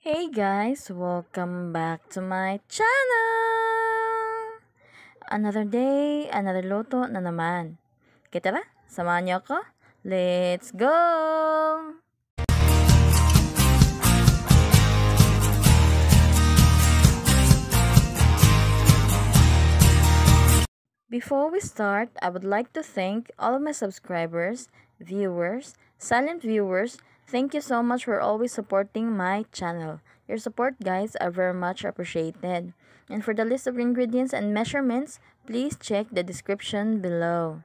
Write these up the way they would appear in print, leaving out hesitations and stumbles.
Hey guys, welcome back to my channel! Another day, another luto na naman. Kaya tara, samahan niyo ako. Let's go! Before we start, I would like to thank all of my subscribers, viewers, silent viewers. Thank you so much for always supporting my channel. Your support, guys, are very much appreciated. And for the list of ingredients and measurements, please check the description below.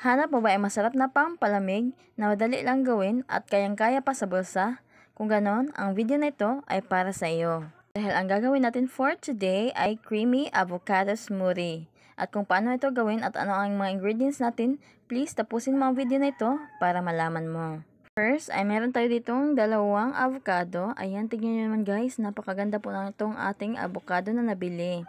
Hanap mo ba ay masarap na pampalamig na madali lang gawin at kayang-kaya pa sa bulsa? Kung ganon, ang video na ito ay para sa iyo. Dahil ang gagawin natin for today ay creamy avocado smoothie. At kung paano ito gawin at ano ang mga ingredients natin, please tapusin mo ang video na ito para malaman mo. First, ay meron tayo ditong dalawang avocado. Ayan, tignan nyo naman guys, napakaganda po ng itong ating avocado na nabili.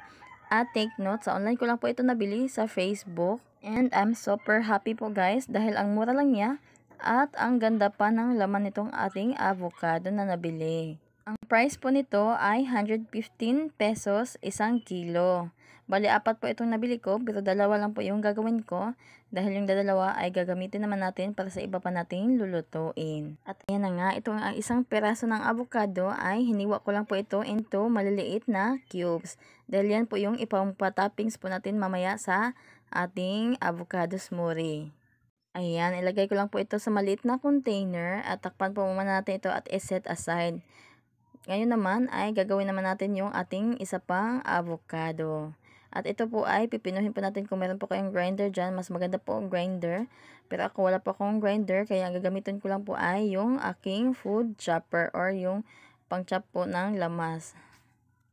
At take note, sa online ko lang po ito nabili sa Facebook. And I'm super happy po guys dahil ang mura lang niya at ang ganda pa ng laman nitong ating avocado na nabili. Ang price po nito ay 115 pesos isang kilo. Bali, 4 po itong nabili ko, pero dalawa lang po yung gagawin ko. Dahil yung dalawa ay gagamitin naman natin para sa iba pa nating lulutuin. At ayan na nga, itong isang peraso ng avocado ay hiniwa ko lang po ito into maliliit na cubes. Dahil yan po yung ipapatoppings po natin mamaya sa ating avocado smoothie. Ayan, ilagay ko lang po ito sa maliit na container at takpan po muna natin ito at iset aside. Ngayon naman ay gagawin naman natin yung ating isa pang avocado. At ito po ay pipinuhin po natin kung meron po kayong grinder dyan. Mas maganda po ang grinder. Pero ako wala po akong grinder. Kaya ang gagamitin ko lang po ay yung aking food chopper or yung pang chop po ng lamas.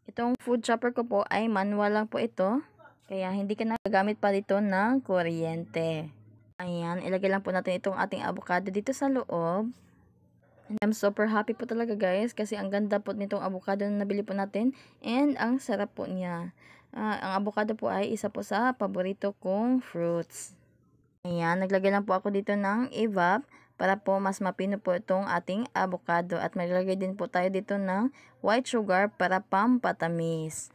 Itong food chopper ko po ay manual lang po ito. Kaya hindi ka nagagamit pa dito ng kuryente. Ayan, ilagay lang po natin itong ating avocado dito sa loob. And I'm super happy po talaga guys kasi ang ganda po nitong avocado na nabili po natin and ang sarap po niya. Ang avocado po ay isa po sa paborito kong fruits. Ayan, naglagay lang po ako dito ng evap para po mas mapino po itong ating avocado at maglagay din po tayo dito ng white sugar para pampatamis.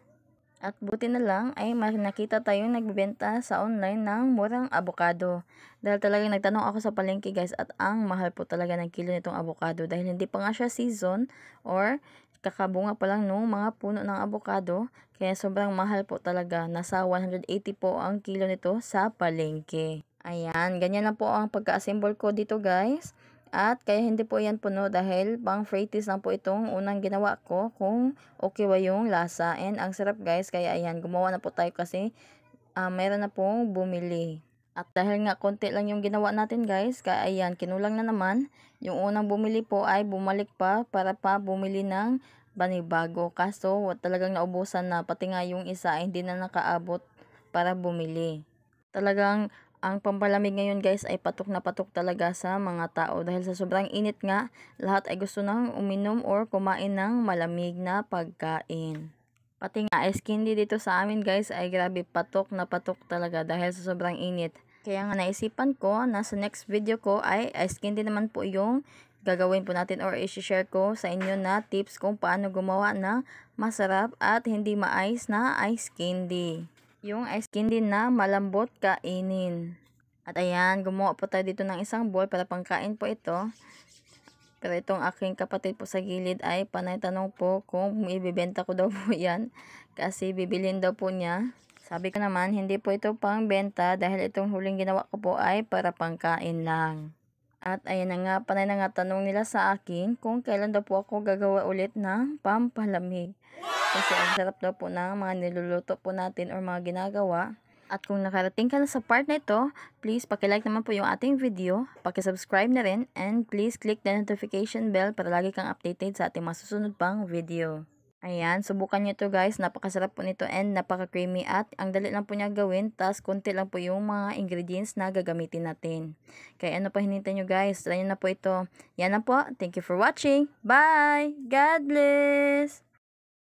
At buti na lang ay nakita tayong nagbebenta sa online ng murang avocado. Dahil talagang nagtanong ako sa palengke guys at ang mahal po talaga ng kilo nitong avocado. Dahil hindi pa nga siya season or kakabunga pa lang nung mga puno ng avocado. Kaya sobrang mahal po talaga. Nasa 180 po ang kilo nito sa palengke. Ayan, ganyan lang po ang pagka-assemble ko dito guys. At kaya hindi po yan puno dahil pang fraities lang po itong unang ginawa ko kung okay ba yung lasa. And ang sarap guys, kaya ayan, gumawa na po tayo kasi meron na pong bumili. At dahil nga konti lang yung ginawa natin guys, kaya ayan, kinulang na naman. Yung unang bumili po ay bumalik pa para pa bumili ng banibago. Kaso talagang naubusan na, pati nga yung isa ay hindi na nakaabot para bumili. Talagang ang pampalamig ngayon guys ay patok na patok talaga sa mga tao dahil sa sobrang init nga, lahat ay gusto nang uminom or kumain ng malamig na pagkain. Pati nga ice candy dito sa amin guys ay grabe patok na patok talaga dahil sa sobrang init. Kaya nga naisipan ko na sa next video ko ay ice candy naman po yung gagawin po natin or i-share ko sa inyo na tips kung paano gumawa ng masarap at hindi ma-ice na ice candy. Yung ice candy na malambot kainin. At ayan, gumawa po tayo dito ng isang bowl para pangkain po ito. Pero itong aking kapatid po sa gilid ay panay tanong po kung ibibenta ko daw po yan. Kasi bibilhin daw po niya. Sabi ko naman, hindi po ito pang benta dahil itong huling ginawa ko po ay para pangkain lang. At ayan na nga, panay na nga tanong nila sa akin kung kailan daw po ako gagawa ulit ng pampalamig. Kasi ang sarap daw po ng mga niluluto po natin or mga ginagawa. At kung nakarating ka na sa part na ito, please pakilike naman po yung ating video, pakisubscribe na rin, and please click the notification bell para lagi kang updated sa ating masusunod pang video. Ayan, subukan nyo to guys, napakasarap po nito and napaka-creamy at ang dali lang po niya gawin, tas konti lang po yung mga ingredients na gagamitin natin. Kaya ano pa hinintay nyo guys, try nyo na po ito. Yan na po, thank you for watching, bye! God bless!